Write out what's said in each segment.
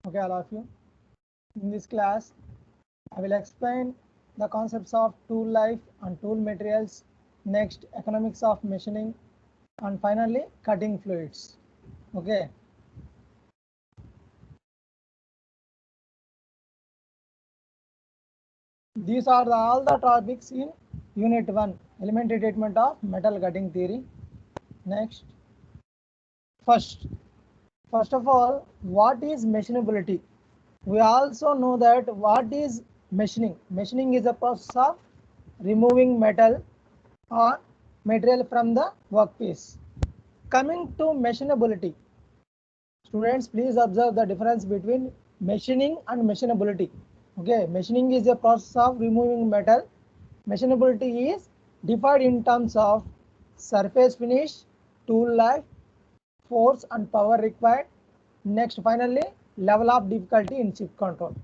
Okay, all of you. In this class, I will explain the concepts of tool life and tool materials, next economics of machining, and finally cutting fluids. Okay. These are all the topics in Unit 1, Elementary Treatment of Metal Cutting Theory. Next, first of all, what is machinability? We also know that what is machining. Machining is a process of removing metal or material from the workpiece. Coming to machinability, students please observe the difference between machining and machinability. Okay, machining is a process of removing metal. Machinability is defined in terms of surface finish, tool life, force and power required. Next, finally, level of difficulty in chip control.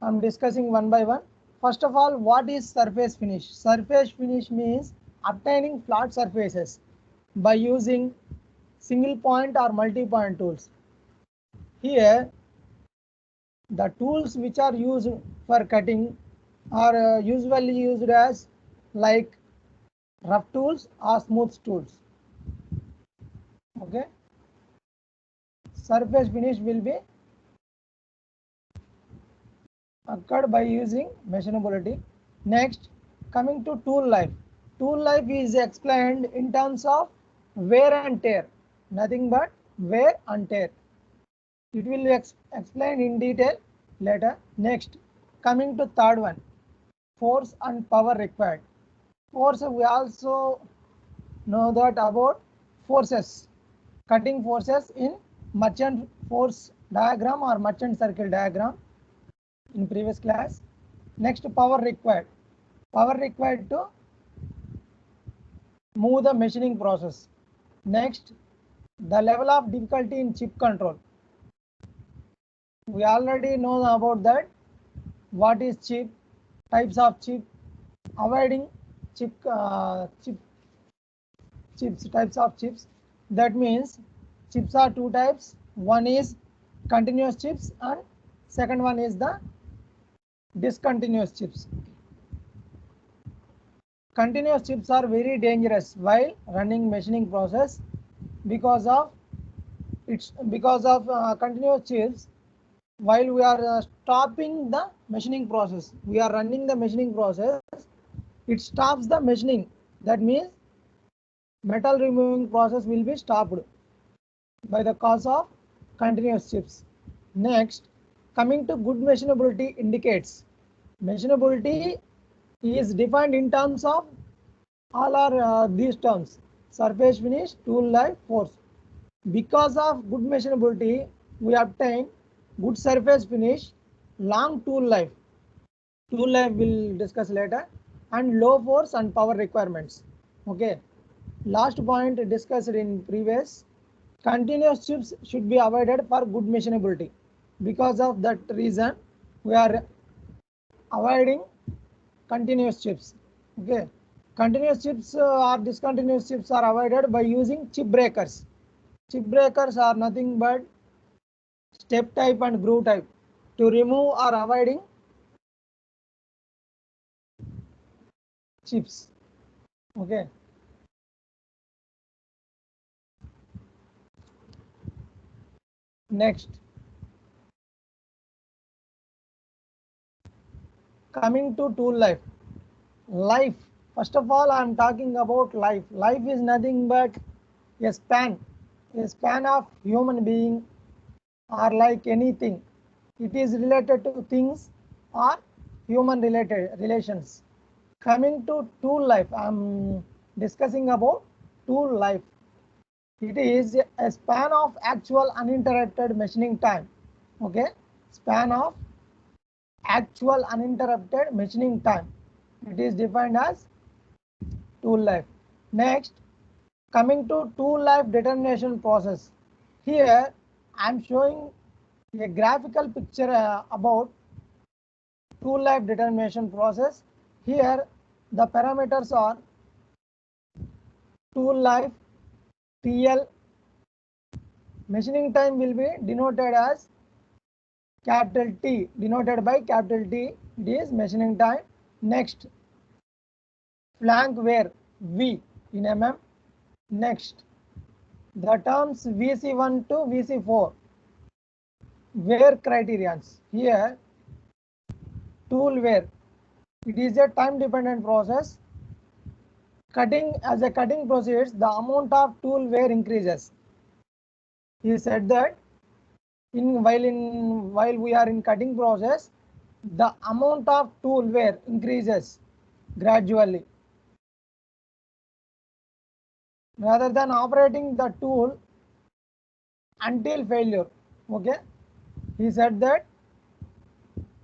I am discussing one by one. First of all, what is surface finish? Surface finish means obtaining flat surfaces by using single point or multi-point tools. Here, the tools which are used for cutting are usually used as like rough tools or smooth tools. Okay. Surface finish will be occurred by using machinability. Next, coming to tool life. Tool life is explained in terms of wear and tear, nothing but wear and tear. It will be explained in detail later. Next, coming to third one, force and power required. Force, we also know that about forces, cutting forces in merchant force diagram or merchant circle diagram in previous class. Next, power required. Power required to move the machining process. Next, the level of difficulty in chip control. We already know about that. What is chip, types of chip, avoiding chips, types of chips. That means chips are two types. One is continuous chips and second one is the discontinuous chips. Continuous chips are very dangerous while running machining process because of continuous chips. While we are stopping the machining process, we are running the machining process, it stops the machining. That means metal removing process will be stopped by the cause of continuous chips. Next, coming to good machinability indicates. Machinability is defined in terms of all are these terms: surface finish, tool life, force. Because of good machinability, we obtain good surface finish, long tool life. Tool life will discuss later, and low force and power requirements. Okay. Last point discussed in previous, continuous chips should be avoided for good machinability. Because of that reason, we are avoiding continuous chips. Okay. Continuous chips or discontinuous chips are avoided by using chip breakers. Chip breakers are nothing but step type and groove type to remove or avoiding chips. Okay. Next, coming to tool life. Life. First of all, I am talking about life. Life is nothing but a span of human being or like anything. It is related to things or human related relations. Coming to tool life, I am discussing about tool life. It is a span of actual uninterrupted machining time. Okay, span of actual uninterrupted machining time. It is defined as tool life. Next, coming to tool life determination process. Here, I am showing a graphical picture about tool life determination process. Here, the parameters are tool life, TL, Machining time will be denoted as capital T, denoted by capital T. It is machining time. Next, flank wear V in mm. Next, the terms VC1 to VC4 wear criterions. Here, tool wear, it is a time dependent process. Cutting, as a cutting proceeds, the amount of tool wear increases. He said that while we are in cutting process, the amount of tool wear increases gradually. Rather than operating the tool until failure. Okay, he said that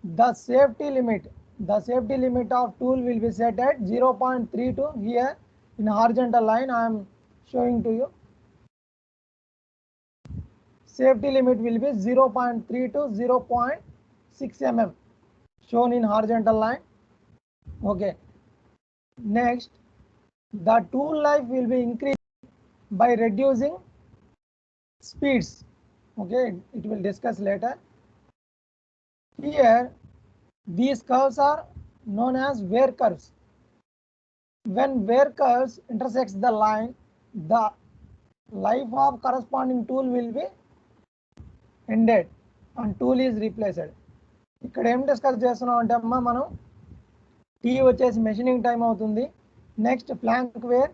the safety limit of tool will be set at 0.32. Here in horizontal line I am showing to you. Safety limit will be 0.3 to 0.6 mm shown in horizontal line. Okay, next, the tool life will be increased by reducing speeds. Okay, it will discuss later. Here these curves are known as wear curves. When wear curves intersects the line, the life of corresponding tool will be ended and tool is replaced. ఇక్కడ ఏం discuss చేస్తున్నాం అంటే అమ్మ మనం tea వచ్చేసి machining time అవుతుంది. Next flank wear,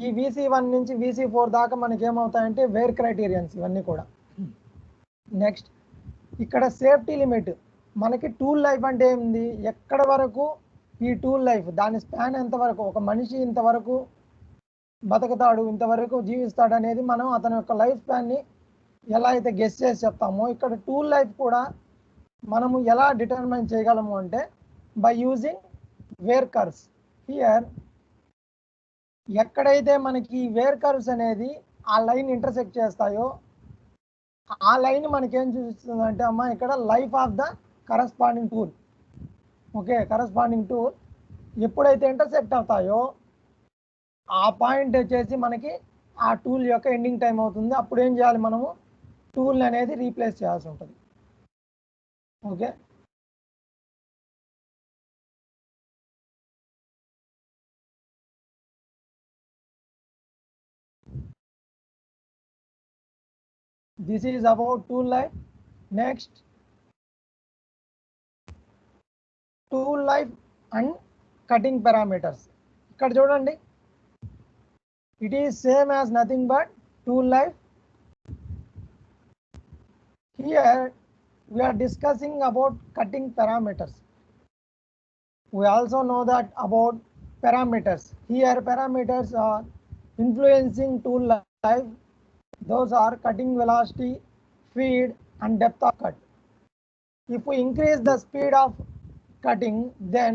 ఈ VC1 నుంచి VC4 దాకా మనకి ఏమవుతాయంటే వేర్ క్రైటీరియన్స్ ఇవన్నీ కూడా. నెక్స్ట్, ఇక్కడ సేఫ్టీ లిమిట్, మనకి టూల్ లైఫ్ అంటే ఏంది, ఎక్కడ వరకు ఈ టూల్ లైఫ్ దాని స్పాన్ ఎంతవరకు, ఒక మనిషి ఇంతవరకు బతుకుతాడు, ఇంతవరకు జీవిస్తాడు అనేది మనం అతని యొక్క లైఫ్ స్పాన్ని ఎలా అయితే గెస్ చేసి చెప్తామో, ఇక్కడ టూల్ లైఫ్ కూడా మనము ఎలా డిటర్మైన్ చేయగలము అంటే by using wear curves. Here ఎక్కడైతే మనకి వేర్ కర్వ్స్ అనేది ఆ లైన్ ఇంటర్సెక్ట్ చేస్తాయో ఆ లైన్ మనకేం చూపిస్తుంది అంటే అమ్మ ఇక్కడ life of the corresponding tool. Okay, corresponding tool ఎప్పుడైతే ఇంటర్సెక్ట్ అవుతాయో ఆ పాయింట్ వచ్చేసి మనకి ఆ టూల్ యొక్క ఎండింగ్ టైం అవుతుంది. అప్పుడు ఏం చేయాలి, మనము టూల్ అనేది రీప్లేస్ చేయాల్సి ఉంటుంది. Okay, this is about tool life. Next, tool life and cutting parameters. ఇక్కడ చూడండి, it is same as nothing but tool life. Here we are discussing about cutting parameters. We also know that about parameters. Here parameters are influencing tool life. Those are cutting velocity, feed and depth of cut. If we increase the speed of cutting, then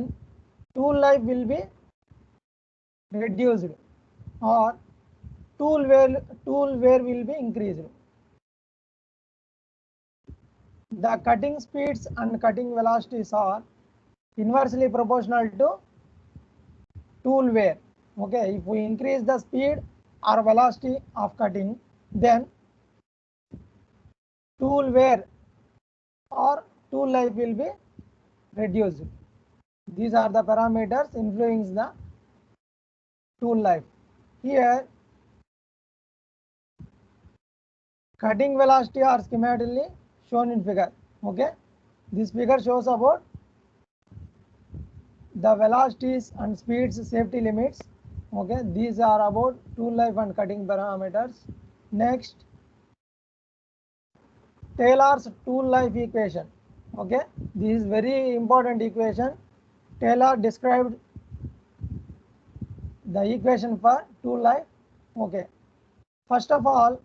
tool life will be reduced or tool wear will be increased. The cutting speeds and cutting velocities are inversely proportional to tool wear. Okay, if we increase the speed or velocity of cutting, then tool wear or tool life will be reduced. These are the parameters influencing the tool life. Here cutting velocity are schematically shown in figure. Okay, this figure shows about the velocities and speeds safety limits. Okay, these are about tool life and cutting parameters. Next, Taylor's tool life equation. Okay, this is very important equation. Taylor described the equation for tool life. Okay, first of all,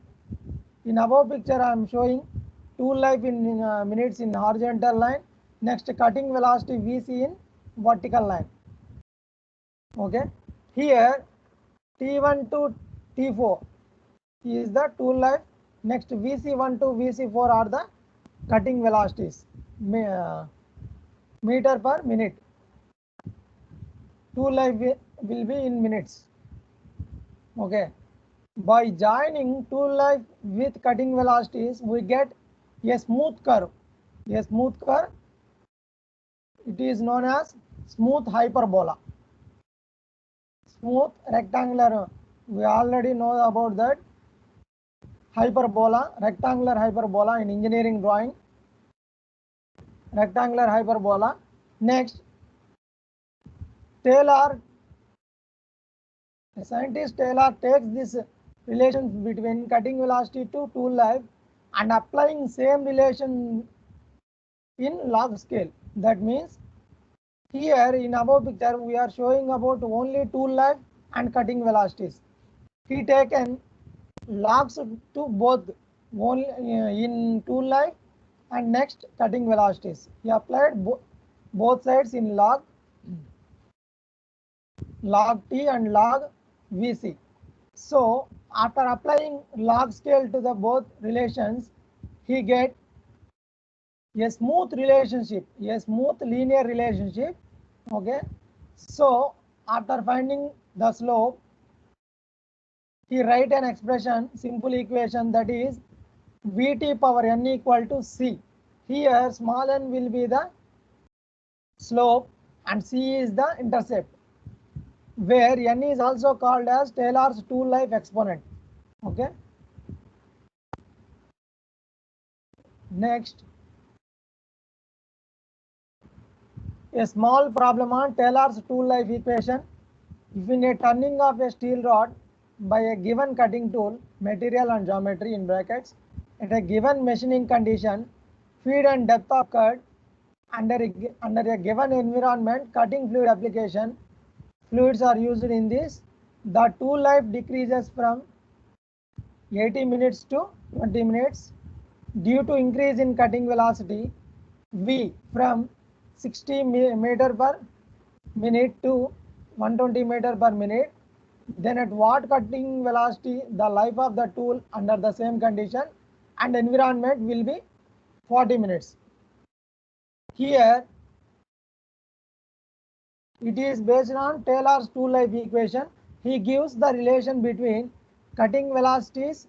in above picture I am showing tool life in minutes in horizontal line. Next, cutting velocity VC in vertical line. Okay, here T1 to T4 is the tool life. Next, VC1 to VC4 are the cutting velocities, meter per minute. Tool life will be in minutes. Okay, By joining tool life with cutting velocities, we get a smooth curve. A smooth curve, it is known as smooth hyperbola. Smooth rectangular, we already know about that. Hyperbola, rectangular hyperbola in engineering drawing. Rectangular hyperbola. Next, Taylor, scientist Taylor takes this relation between cutting velocity to tool life and applying same relation in log scale. That means here in above picture we are showing about only tool life and cutting velocities. He taken logs to both only in tool life and next cutting velocities. He applied both sides in log T and log Vc. So after applying log scale to the both relations, he get a smooth relationship, a smooth linear relationship. Okay. So after finding the slope, he write an expression, simple equation, that is Vt power n equal to C. Here small n will be the slope and C is the intercept, where n is also called as Taylor's tool life exponent. Okay. Next, a small problem on Taylor's tool life equation. If in a turning of a steel rod by a given cutting tool, material and geometry in brackets, at a given machining condition, feed and depth of cut under a given environment, cutting fluid application, fluids are used in this. The tool life decreases from 80 minutes to 20 minutes due to increase in cutting velocity V from 60 meter per minute to 120 meter per minute. Then at what cutting velocity the life of the tool under the same condition and environment will be 40 minutes. Here it is based on Taylor's tool life equation. He gives the relation between cutting velocities.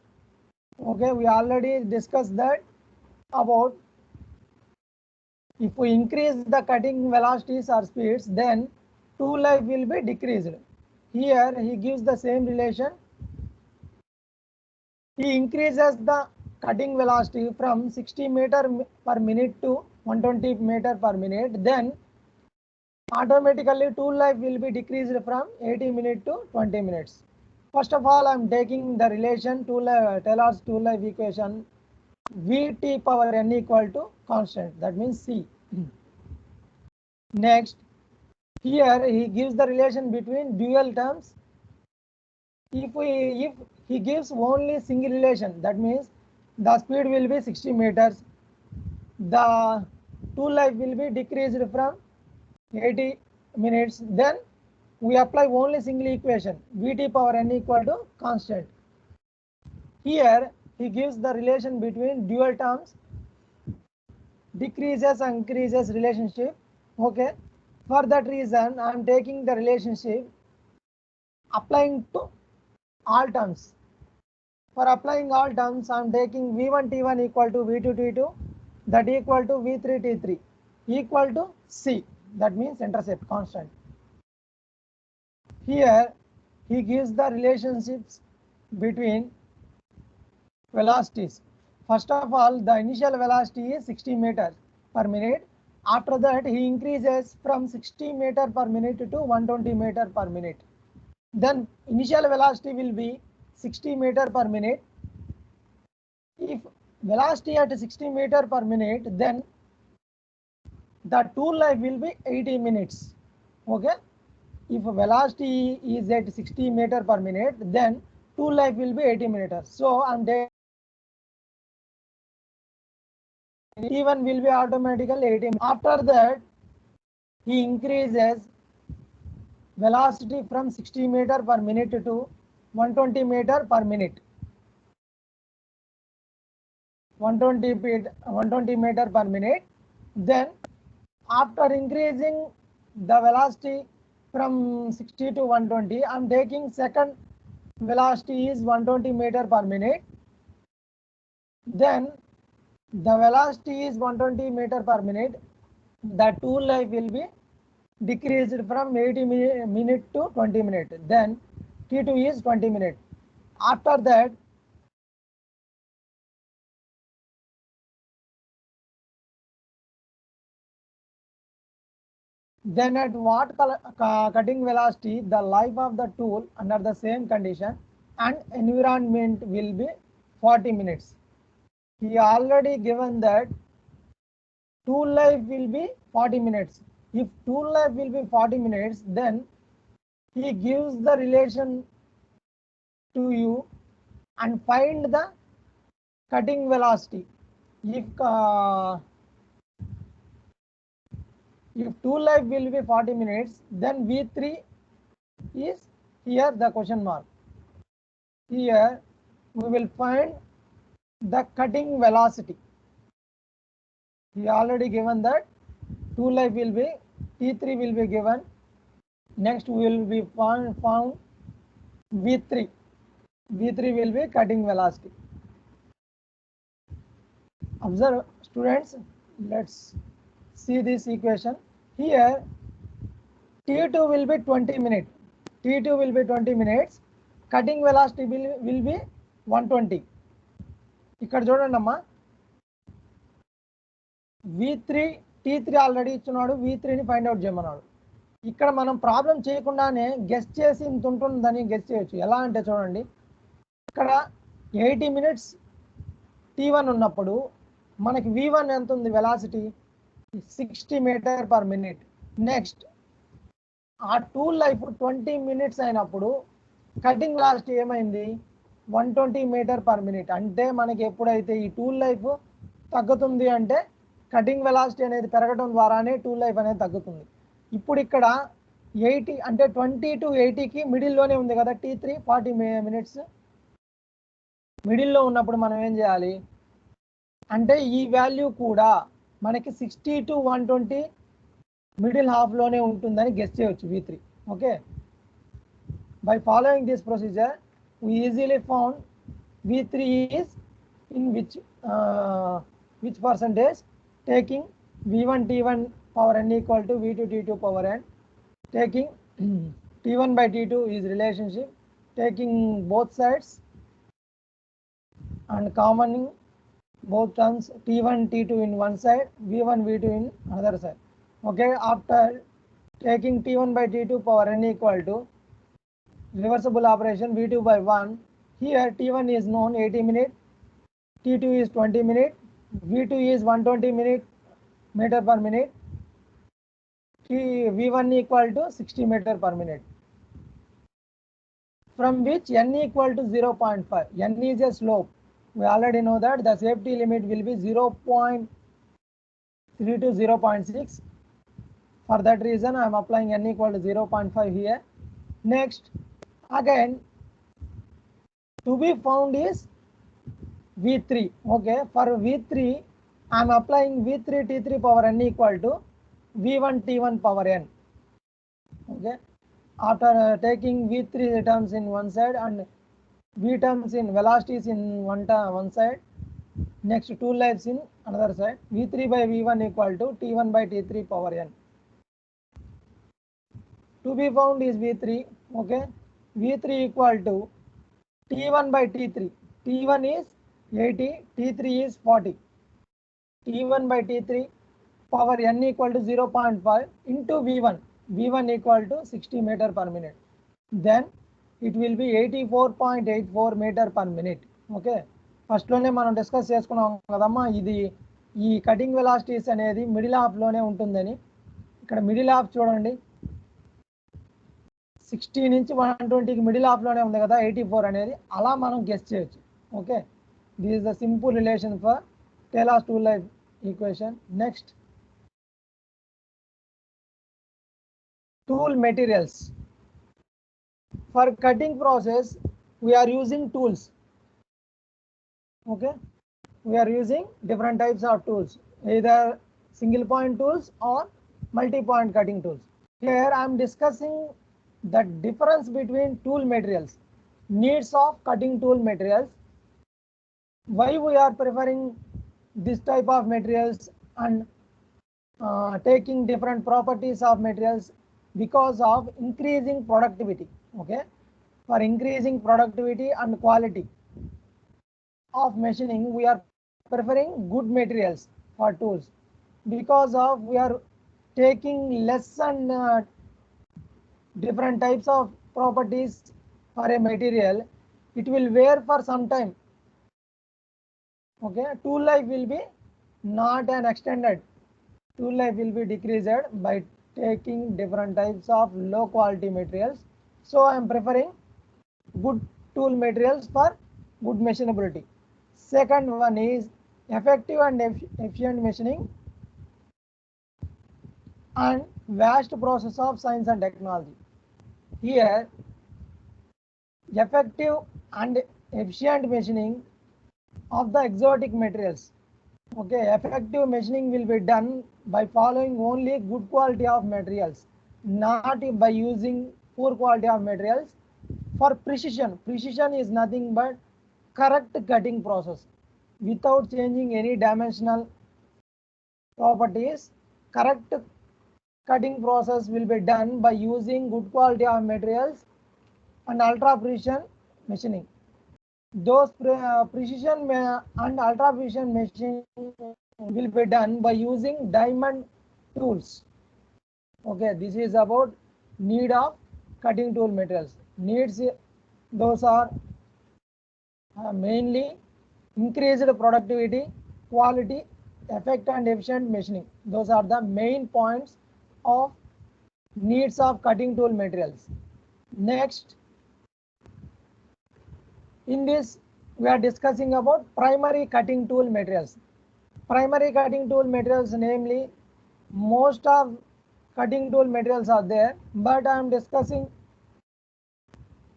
Okay, we already discussed that about if we increase the cutting velocities or speeds, then tool life will be decreased. Here he gives the same relation. He increases the cutting velocity from 60 meter per minute to 120 meter per minute, then automatically tool life will be decreased from 80 minutes to 20 minutes. First of all, I am taking the relation Taylor's tool life equation Vt power n equal to constant, that means C. Next, here he gives the relation between dual terms. If he gives only single relation, that means the speed will be 60 meters, the tool life will be decreased from 80 minutes, then we apply only single equation Vt power n equal to constant. Here he gives the relation between dual terms, decreases and increases relationship. Okay, for that reason I am taking the relationship applying to all terms. For applying all terms, I am taking V1 T1 equal to V2 T2, that equal to V3 T3 equal to C, that means intercept constant. Here he gives the relationships between velocities. First of all, the initial velocity is 60 meters per minute. After that, he increases from 60 meter per minute to 120 meter per minute. Then initial velocity will be 60 meter per minute. If velocity at 60 meter per minute, then the tool life will be 80 minutes. Okay. If velocity is at 60 meter per minute, then tool life will be 80 meters. So I'm taking T1 will be automatically 80. After that, he increases velocity from 60 meter per minute to 120 meter per minute. 120 meter per minute. Then after increasing the velocity from 60 to 120, I'm taking second velocity is 120 meter per minute, then the velocity is 120 meter per minute, the tool life will be decreased from 80 minute to 20 minute, then T2 is 20 minute. After that, then at what cutting velocity the life of the tool under the same condition and environment will be 40 minutes. He already given that tool life will be 40 minutes. If tool life will be 40 minutes, then he gives the relation to you and find the cutting velocity. If tool life will be 40 minutes, then V3 is here the question mark. Here we will find the cutting velocity. He already given that tool life will be T3 will be given. Next will be found V3. V3 will be cutting velocity. Observe students, let's see this equation. Here T2 will be 20 minutes. T2 will be 20 minutes. Cutting velocity will be 120. ఇక్కడ చూడండి అమ్మా, V3 T3 already ఇచ్చున్నాడు, V3ని find out చేయమన్నాడు. ఇక్కడ మనం problem చేయకుండానే guess చేసి ఇంత ఉంటుందని గెస్ చేయొచ్చు. ఎలా అంటే చూడండి, ఇక్కడ 80 మినిట్స్ T1 ఉన్నప్పుడు మనకి V1 ఎంత ఉంది velocity 60 metre per minute. Next ఆ టూల్ లైఫ్ 20 మినిట్స్ అయినప్పుడు కటింగ్ వెలాసిటీ ఏమైంది 120 మీటర్ పర్ మినిట్. అంటే మనకి ఎప్పుడైతే ఈ టూల్ లైఫ్ తగ్గుతుంది అంటే కటింగ్ వెలాసిటీ అనేది పెరగడం ద్వారానే టూల్ లైఫ్ అనేది తగ్గుతుంది. ఇప్పుడు ఇక్కడ 80 అంటే 20 to 80కి మిడిల్లోనే ఉంది కదా T3 40 మినిట్స్. మిడిల్లో ఉన్నప్పుడు మనం ఏం చేయాలి అంటే ఈ వాల్యూ కూడా మనకి 60 to 120 మిడిల్ హాఫ్లోనే ఉంటుందని గెస్ చేయవచ్చు V3. Okay, by following this procedure we easily found V3 is in which percentage, taking V1 T1 power n equal to V2 T2 power n, taking T1 by T2 is relationship, taking both sides and commoning both terms T1 T2 in one side, V1 V2 in another side. Okay, after taking T1 by T2 power n equal to reversible operation V2 by 1, here T1 is known 80 minute, T2 is 20 minute, V2 is 120 meter per minute, V1 equal to 60 meter per minute, from which n equal to 0.5. n is a slope. We already know that the safety limit will be 0.3 to 0.6. For that reason I am applying n equal to 0.5 here. Next, again to be found is V3. Okay, for V3 I am applying V3 T3 power n equal to V1 T1 power n. Okay, after taking V3 terms in one side and V terms in velocities in one side, next tool lives in another side, V3 by V1 equal to T1 by T3 power n. To be found is V3. Okay, V3 equal to T1 by T3. T1 is 80, T3 is 40. T1 by T3 power n equal to 0.5 into V1. V1 equal to 60 meter per minute. Then it will be 84.84 meter per minute. Okay, first లోనే మనం discuss చేసుకున్నాం కదమ్మా, ఇది ఈ cutting velocities అనేది middle half లోనే ఉంటుందని. ఇక్కడ మిడిల్ హాఫ్ చూడండి 60 నుంచి 120కి మిడిల్ హాఫ్లోనే ఉంది కదా 84 అనేది, అలా మనం గెస్ చేయొచ్చు. Okay, this is the simple relation for tailors tool life equation. Next, tool materials. For cutting process we are using tools. Okay, we are using different types of tools, either single point tools or multi point cutting tools. Here I am discussing the difference between tool materials. needs of cutting tool materials. Why we are preferring this type of materials and taking different properties of materials? Because of increasing productivity. Okay, for increasing productivity and quality of machining, we are preferring good materials for tools. Because of we are taking less and different types of properties for a material, it will wear for some time. Okay, tool life will be not an extended, tool life will be decreased by taking different types of low quality materials. So I am preferring good tool materials for good machinability. Second one is effective and efficient machining and vast process of science and technology. Here, effective and efficient machining of the exotic materials. Okay, effective machining will be done by following only good quality of materials, not by using poor quality of materials. For precision, precision is nothing but correct cutting process without changing any dimensional properties. Correct cutting process will be done by using good quality of materials and ultra precision machining. Those precision and ultra precision machining will be done by using diamond tools. Okay, this is about need of cutting tool materials. Needs, those are mainly increased productivity, quality, effect and efficient machining. Those are the main points of needs of cutting tool materials. Next, in this we are discussing about primary cutting tool materials. Primary cutting tool materials, namely most of cutting tool materials are there, but I am discussing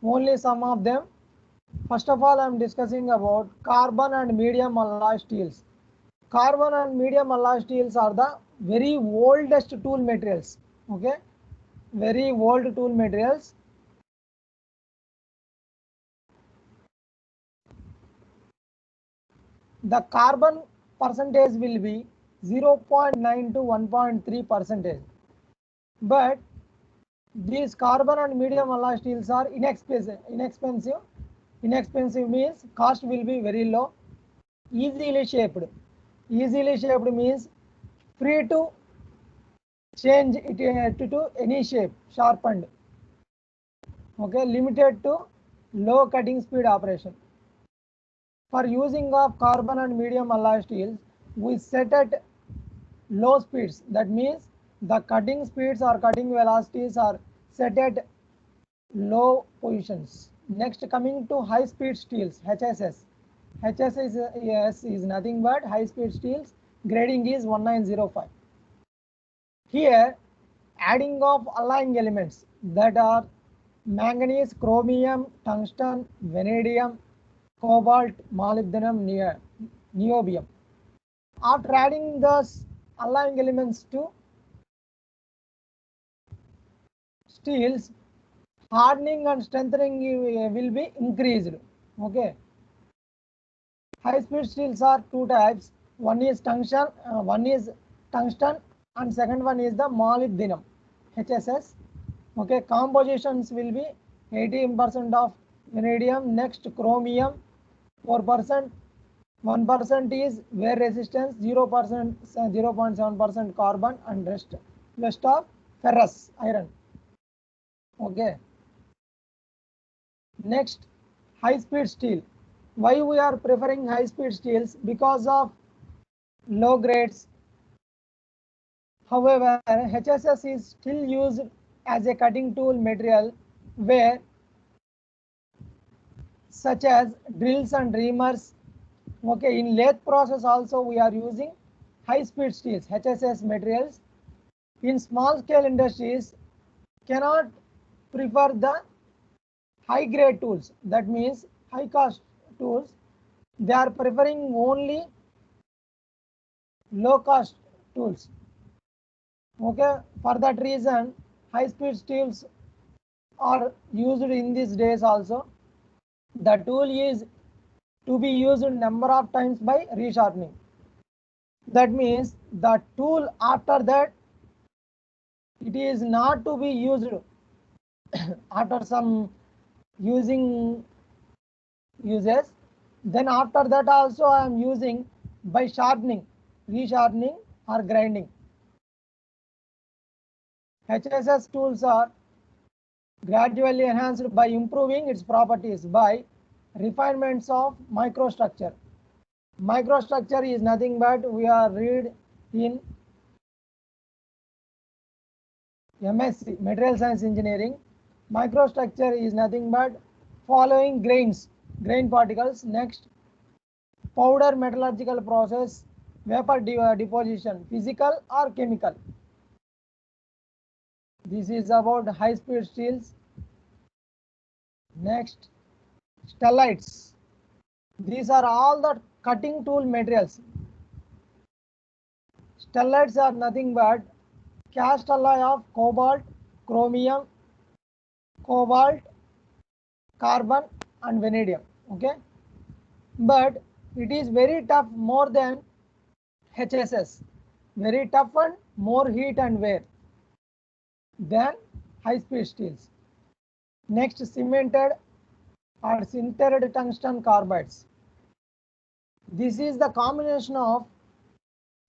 only some of them. First of all, I am discussing about carbon and medium alloy steels. Carbon and medium alloy steels are the very oldest tool materials. Okay, very old tool materials. The carbon percentage will be 0.9 to 1.3 percentage, but these carbon and medium alloy steels are inexpensive. Inexpensive means cost will be very low. Easily shaped. Easily shaped means free to change it to any shape, sharpened. Okay, limited to low cutting speed operation. For using of carbon and medium alloy steels, we set at low speeds. That means the cutting speeds or cutting velocities are set at low positions. Next, coming to high speed steels, HSS. HSS is nothing but high speed steels. Grading is 1905. Here, adding of alloying elements that are manganese, chromium, tungsten, vanadium, cobalt, molybdenum, niobium. After adding those alloying elements to steels, hardening and strengthening will be increased. Okay. High speed steels are two types. One is tungsten, and second one is the molybdenum, HSS. Okay, compositions will be 18% of vanadium, next chromium, 4%, 1% is wear resistance, 0%, 0.7% carbon, and rest of ferrous iron. Okay. Next, high speed steel. Why we are preferring high speed steels? Because of low grades. However, HSS is still used as a cutting tool material where such as drills and reamers. Okay, in lathe process also we are using high speed steels, HSS materials. In small scale industries cannot prefer the high grade tools, that means high cost tools. They are preferring only low cost tools. Okay, for that reason high speed steels are used in these days also. The tool is to be used number of times by resharpening. That means the tool after that it is not to be used after some using uses. Then after that also I am using by sharpening, resharpening or grinding. HSS tools are gradually enhanced by improving its properties by refinements of microstructure. Microstructure is nothing but we are read in MSc, Material Science Engineering. Microstructure is nothing but following grains, grain particles. Next, powder metallurgical process, vapor deposition, physical or chemical. This is about high speed steels. Next, stellites. These are all the cutting tool materials. Stellites are nothing but cast alloy of cobalt, chromium, cobalt, carbon and vanadium. Okay, but it is very tough, more than HSS, very tough and more heat and wear than high speed steels. Next, cemented or sintered tungsten carbides. This is the combination of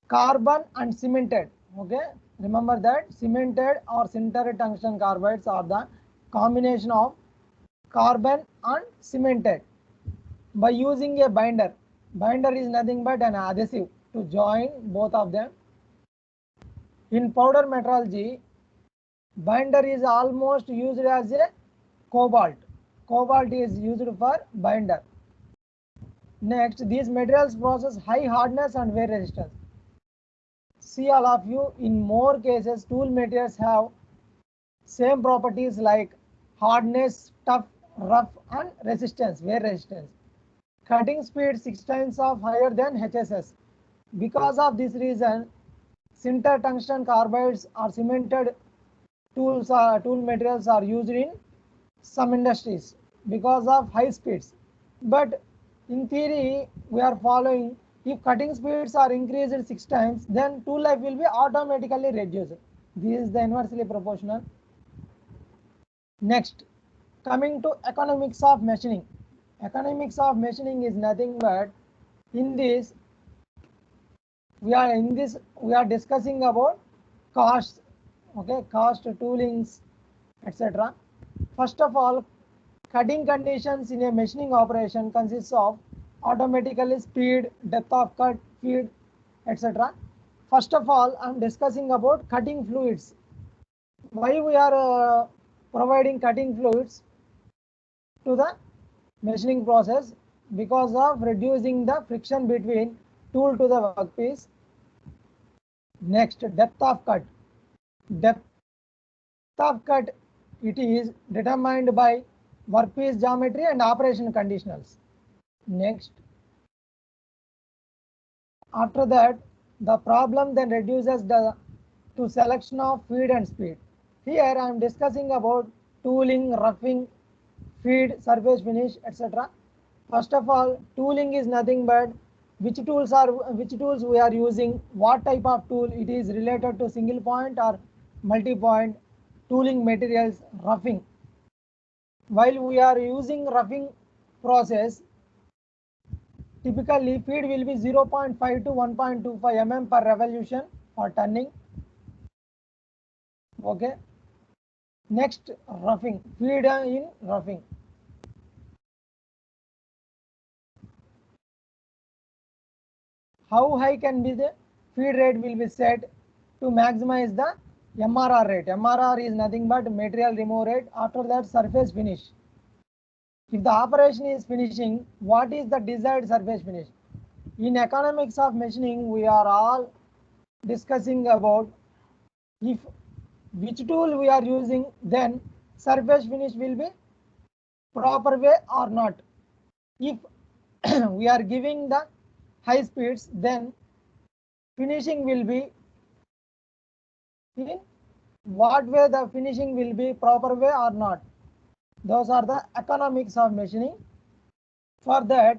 carbon and cemented. Okay, remember that cemented or sintered tungsten carbides are the combination of carbon and cemented by using a binder. Binder is nothing but an adhesive to join both of them. In powder metrology, binder is almost used as a cobalt. Cobalt is used for binder. Next, these materials possess high hardness and wear resistance. See all of you, in more cases tool materials have same properties like hardness, tough, rough and resistance, wear resistance. Cutting speed 6 times of higher than HSS. Because of this reason, sintered tungsten carbides or cemented tool materials are used in some industries because of high speeds. But in theory, we are following, if cutting speeds are increased 6 times, then tool life will be automatically reduced. This is the inversely proportional. Next, coming to economics of machining. Economics of machining is nothing but in this we are discussing about costs. Okay, cost, toolings, etc. First of all, cutting conditions in a machining operation consists of automatically speed, depth of cut, feed, etc. First of all, I am discussing about cutting fluids. Why we are providing cutting fluids to the machining process? Because of reducing the friction between tool to the workpiece. Next, depth of cut. Depth of cut, it is determined by workpiece geometry and operation conditionals. Next, after that, the problem then reduces to selection of feed and speed. Here I am discussing about tooling, roughing, feed, surface finish, etc. First of all, tooling is nothing but which tools we are using, what type of tool it is related to single point or multi-point, tooling materials, roughing. While we are using roughing process, typically feed will be 0.5 to 1.25 mm per revolution for turning. Okay. Next, roughing, feed in roughing. How high can be the feed rate will be set to maximize the MRR rate. MRR is nothing but material remove rate. After that, surface finish. If the operation is finishing, what is the desired surface finish? In economics of machining, we are all discussing about if which tool we are using, then surface finish will be proper way or not. If we are giving the high speeds, then finishing will be in what way, the finishing will be proper way or not. Those are the economics of machining. For that,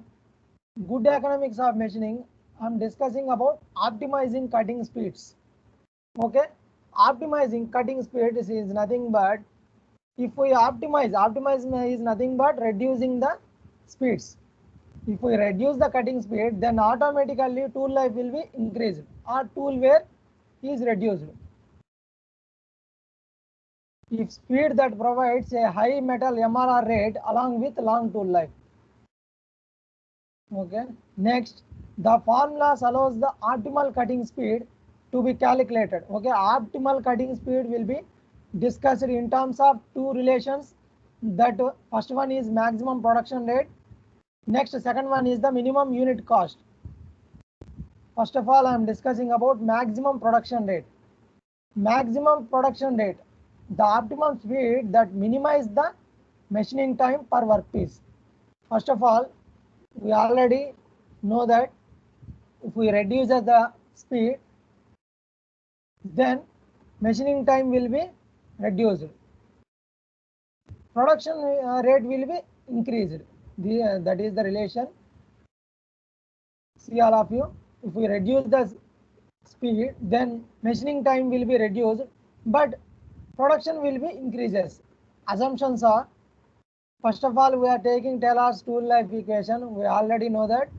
good economics of machining, I am discussing about optimizing cutting speeds. Okay, optimizing cutting speeds is nothing but, if we optimize is nothing but reducing the speeds. If we reduce the cutting speed, then automatically tool life will be increased or tool wear is reduced. If speed that provides a high metal MRR rate along with long tool life. Okay. Next, the formulas allows the optimal cutting speed to be calculated. Okay, optimal cutting speed will be discussed in terms of two relations. That first one is maximum production rate. Next, second one is the minimum unit cost. First of all, I am discussing about maximum production rate. Maximum production rate, the optimum speed that minimize the machining time per workpiece. First of all, we already know that if we reduce the speed, then machining time will be reduced. Production rate will be increased. That is the relation. See all of you, if we reduce the speed, then machining time will be reduced, but production will be increases. Assumptions are, first of all, we are taking Taylor's tool life equation. We already know that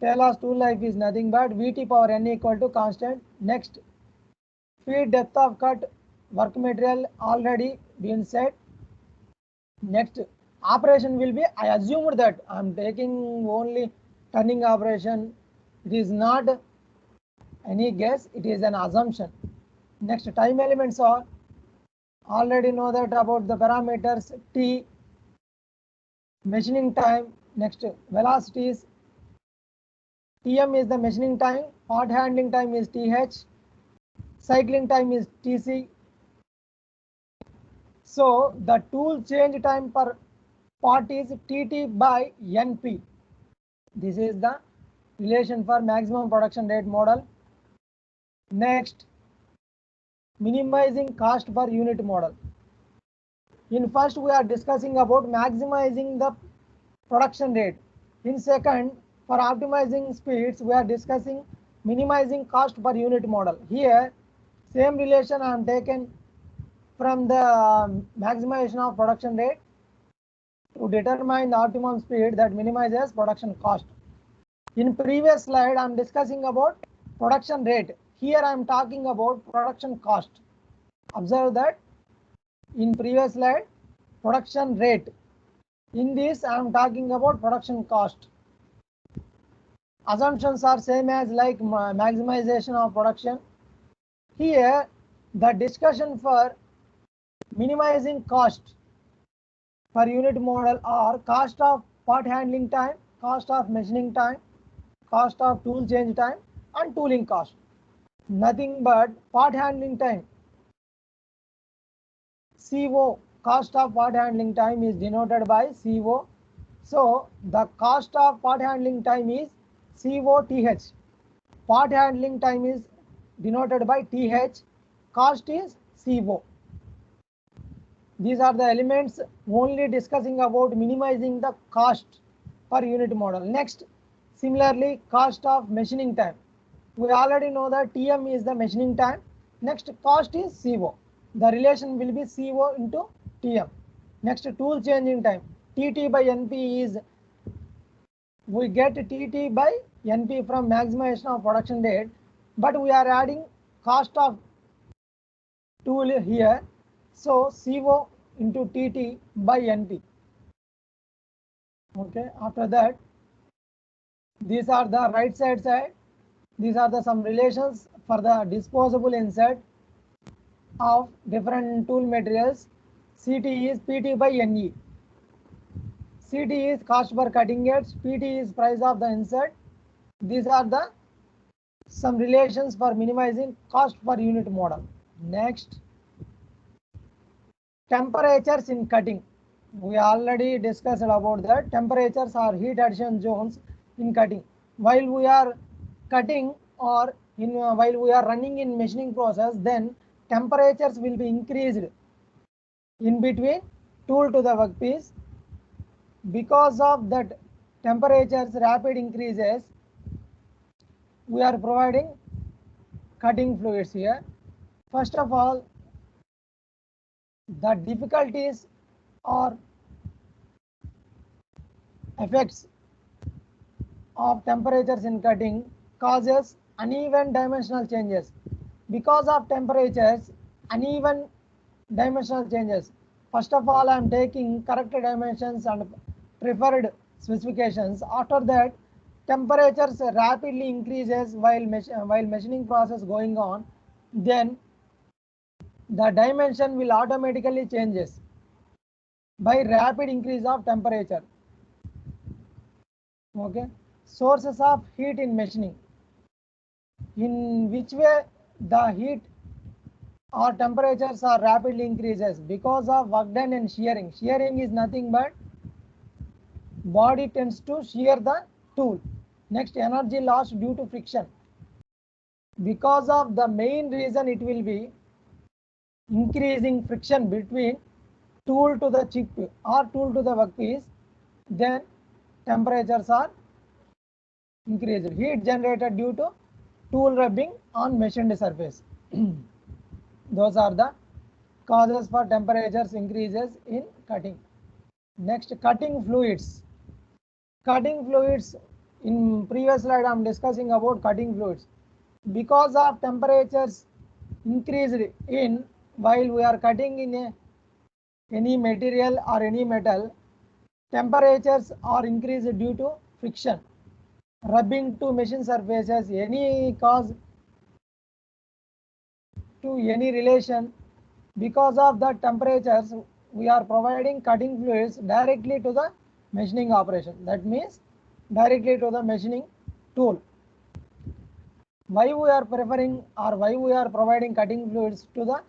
Taylor's tool life is nothing but Vt power n equal to constant. Next, feed depth of cut work material already been said. Next, operation will be, I assumed that I am taking only turning operation. It is not any guess, it is an assumption. Next, time elements are, already know that about the parameters T, machining time. Next, velocities. Tm is the machining time, part handling time is Th, cycling time is Tc. So the tool change time per part is Tt by Np. This is the relation for maximum production rate model. Next, minimizing cost per unit model. In first, we are discussing about maximizing the production rate. In second, for optimizing speeds, we are discussing minimizing cost per unit model. Here, same relation I am taken from the maximization of production rate to determine the optimum speed that minimizes production cost. In previous slide, I am discussing about production rate. Here I am talking about production cost. Observe that in previous slide, production rate. In this, I am talking about production cost. Assumptions are same as like maximization of production. Here, the discussion for minimizing cost per unit model are cost of part handling time, cost of machining time, cost of tool change time, and tooling cost. Nothing but part handling time. CO, cost of part handling time, is denoted by CO. So the cost of part handling time is COTH. Part handling time is denoted by TH. Cost is CO. These are the elements only discussing about minimizing the cost per unit model. Next, similarly, cost of machining time. We already know that Tm is the machining time. Next, cost is CO. The relation will be CO into Tm. Next, tool changing time. Tt by Np is, we get Tt by Np from maximization of production rate, but we are adding cost of tool here. So CO into Tt by Np. Okay, after that, these are the right side. These are the some relations for the disposable insert of different tool materials. Ct is Pt by Ne. Ct is cost per cutting edge. Pt is price of the insert. These are the some relations for minimizing cost per unit model. Next, temperatures in cutting. We already discussed about that. Temperatures are heat adhesion zones in cutting. While we are cutting or while we are running in machining process, then temperatures will be increased in between tool to the workpiece. Because of that temperatures rapid increases, we are providing cutting fluids here. First of all, the difficulties or effects of temperatures in cutting causes uneven dimensional changes. Because of temperatures, uneven dimensional changes. First of all, I am taking correct dimensions and preferred specifications. After that, temperatures rapidly increases while machining process going on. Then the dimension will automatically changes by rapid increase of temperature. Okay. Sources of heat in machining. In which way the heat or temperatures are rapidly increases? Because of work done and shearing. Shearing is nothing but body tends to shear the tool. Next, energy loss due to friction. Because of the main reason, it will be increasing friction between tool to the chip or tool to the workpiece. Then temperatures are increased. Heat generated due to tool rubbing on machined surface. Those are the causes for temperatures increases in cutting. Next, cutting fluids. Cutting fluids, in previous slide I am discussing about cutting fluids. Because of temperatures increased in while we are cutting in any material or any metal, temperatures are increased due to friction, rubbing to machine surfaces, any cause to any relation. Because of the temperatures, we are providing cutting fluids directly to the machining operation. That means directly to the machining tool. Why we are preferring or why we are providing cutting fluids to the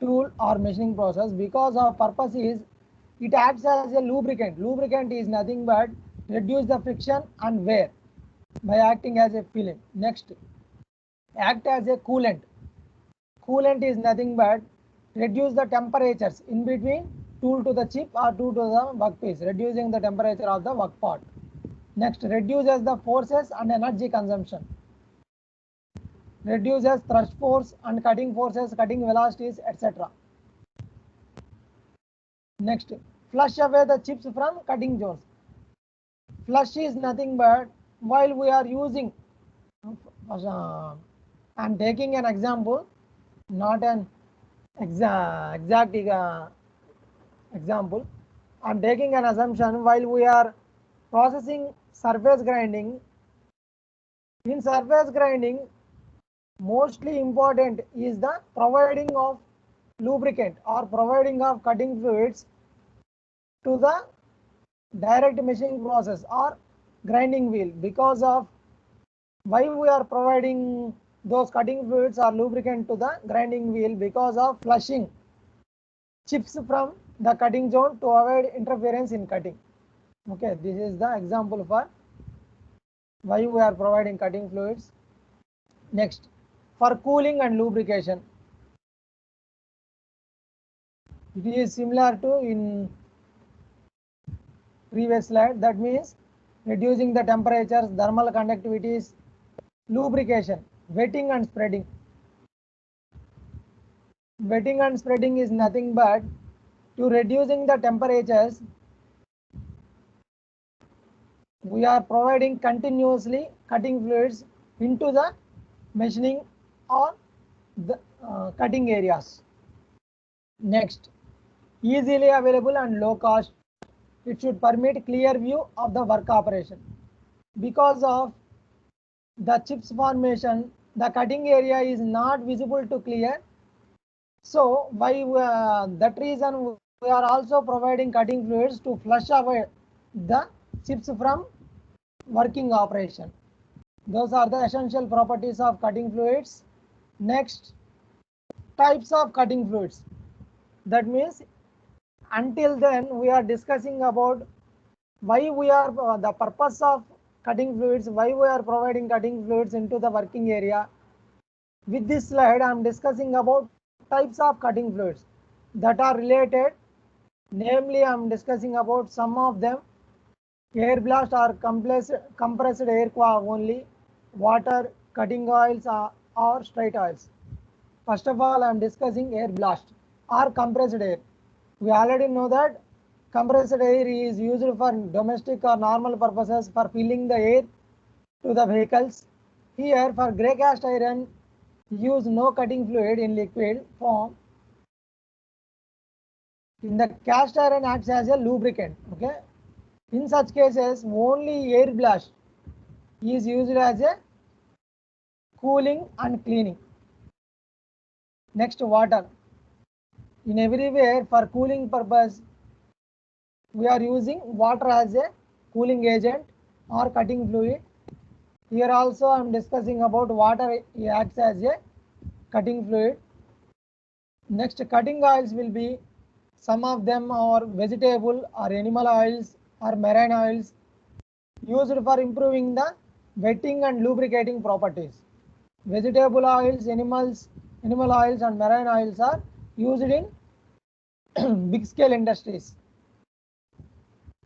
tool or machining process? Because of purpose is it acts as a lubricant. Lubricant is nothing but reduce the friction and wear by acting as a film. Next, act as a coolant. Coolant is nothing but reduce the temperatures in between tool to the chip or tool to the workpiece, reducing the temperature of the work part. Next, reduces the forces and energy consumption. Reduces thrust force and cutting forces, cutting velocities, etc. Next, flush away the chips from cutting zones. Flush is nothing but while we are using, I am taking an example, not an exact example. I am taking an assumption while we are processing surface grinding. In surface grinding, mostly important is the providing of lubricant or providing of cutting fluids to the direct machining process or grinding wheel. Because of why we are providing those cutting fluids or lubricant to the grinding wheel? Because of flushing chips from the cutting zone to avoid interference in cutting. Okay, this is the example for why we are providing cutting fluids. Next, for cooling and lubrication, it is similar to in previous slide. That means reducing the temperatures, thermal conductivities, lubrication, wetting and spreading. Wetting and spreading is nothing but to reducing the temperatures. We are providing continuously cutting fluids into the machining or the cutting areas. Next, easily available and low cost. It should permit clear view of the work operation. Because of the chips formation, the cutting area is not visible to clear. So by that reason, we are also providing cutting fluids to flush away the chips from working operation. Those are the essential properties of cutting fluids. Next, types of cutting fluids. That means until then we are discussing about why we are the purpose of cutting fluids, why we are providing cutting fluids into the working area. With this slide, I am discussing about types of cutting fluids that are related. Namely, I am discussing about some of them. Air blast or compressed air only, water, cutting oils or straight oils. First of all, I am discussing air blast or compressed air. We already know that compressed air is used for domestic or normal purposes for filling the air to the vehicles. Here, for grey cast iron, use no cutting fluid in liquid form. In the cast iron acts as a lubricant. Okay. In such cases, only air blast is used as a cooling and cleaning. Next, water. In everywhere for cooling purpose, we are using water as a cooling agent or cutting fluid. Here also I am discussing about water acts as a cutting fluid. Next, cutting oils will be some of them are vegetable or animal oils or marine oils used for improving the wetting and lubricating properties. Vegetable oils, animal oils and marine oils are used in big scale industries.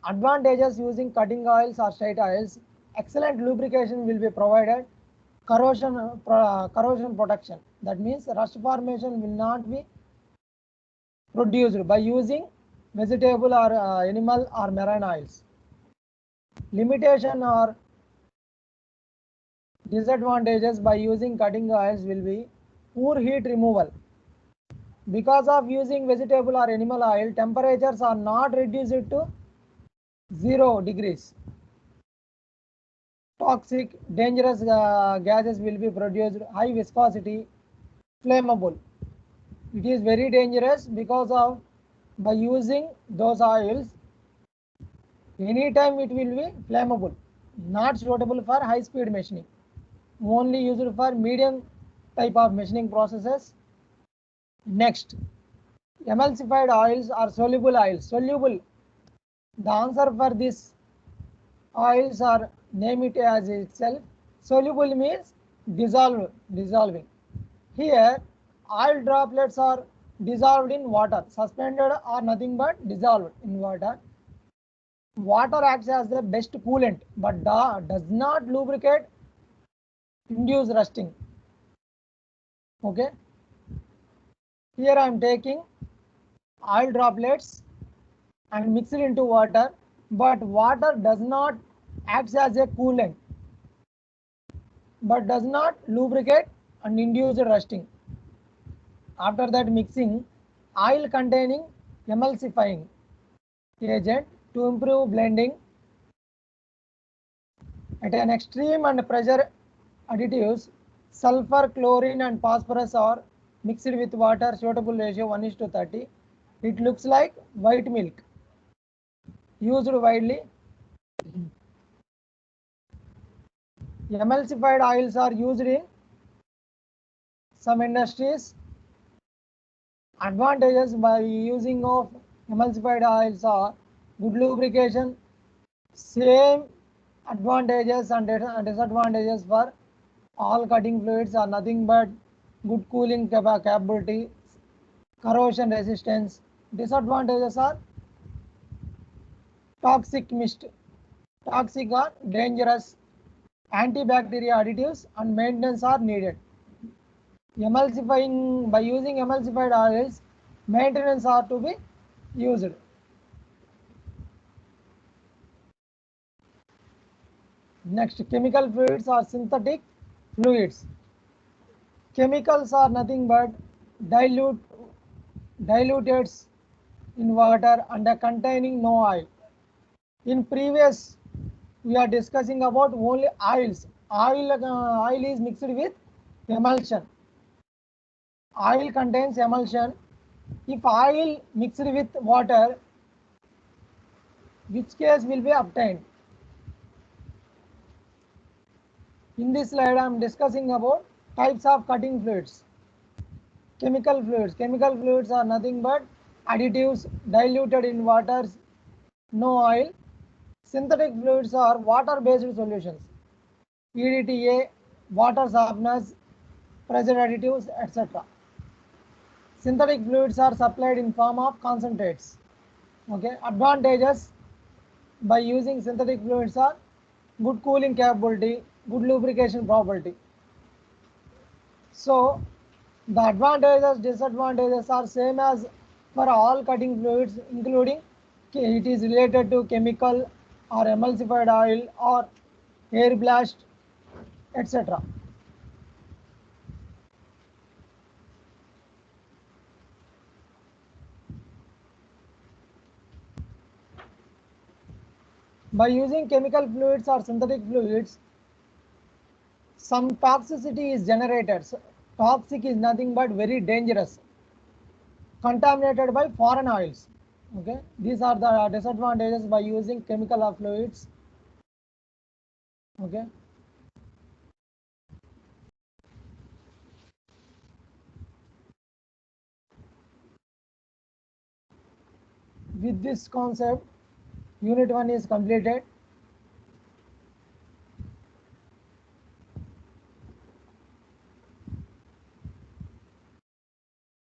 Advantages using cutting oils or straight oils: excellent lubrication will be provided, corrosion protection, that means rust formation will not be produced by using vegetable or animal or marine oils. Limitation or disadvantages by using cutting oils will be poor heat removal. Because of using vegetable or animal oil, temperatures are not reduced to 0 degrees. Toxic, dangerous gases will be produced, high viscosity, flammable. It is very dangerous because of by using those oils, anytime it will be flammable, not suitable for high speed machining, only used for medium type of machining processes. Next, emulsified oils or soluble oils. Soluble, the answer for this oils are name it as itself. Soluble means dissolving. Here, oil droplets are dissolved in water, suspended or nothing but dissolved in water. Water acts as the best coolant but does not lubricate, induce rusting. Okay. Here I am taking oil droplets and mix it into water, but water does not acts as a coolant but does not lubricate and induce rusting. After that mixing, oil containing emulsifying agent to improve blending. At an extreme and pressure, additives sulfur, chlorine and phosphorus are mixed with water, suitable ratio 1:30. It looks like white milk, used widely. Emulsified oils are used in some industries. Advantages by using of emulsified oils are good lubrication, same advantages and disadvantages for all cutting fluids are nothing but good cooling capability, corrosion resistance. Disadvantages are toxic mist, toxic or dangerous, antibacterial additives and maintenance are needed. Emulsifying, by using emulsified oils, maintenance are to be used. Next, chemical fluids or synthetic fluids. Chemicals are nothing but dilutes in water and containing no oil. In previous, we are discussing about only oils. Oil is mixed with emulsion. Oil contains emulsion. If oil mixed with water, which case will be obtained? In this slide, I am discussing about types of cutting fluids. Chemical fluids. Chemical fluids are nothing but additives diluted in water, no oil. Synthetic fluids are water-based solutions. EDTA, water softeners, pressure additives, etc. Synthetic fluids are supplied in form of concentrates. Okay. Advantages: by using synthetic fluids are good cooling capability, good lubrication property. So the advantages, disadvantages are same as for all cutting fluids, including it is related to chemical or emulsified oil or air blast, etc. By using chemical fluids or synthetic fluids, some toxicity is generated. So, toxic is nothing but very dangerous, contaminated by foreign oils. Okay, these are the disadvantages by using chemical or fluids. Okay, with this concept, unit 1 is completed.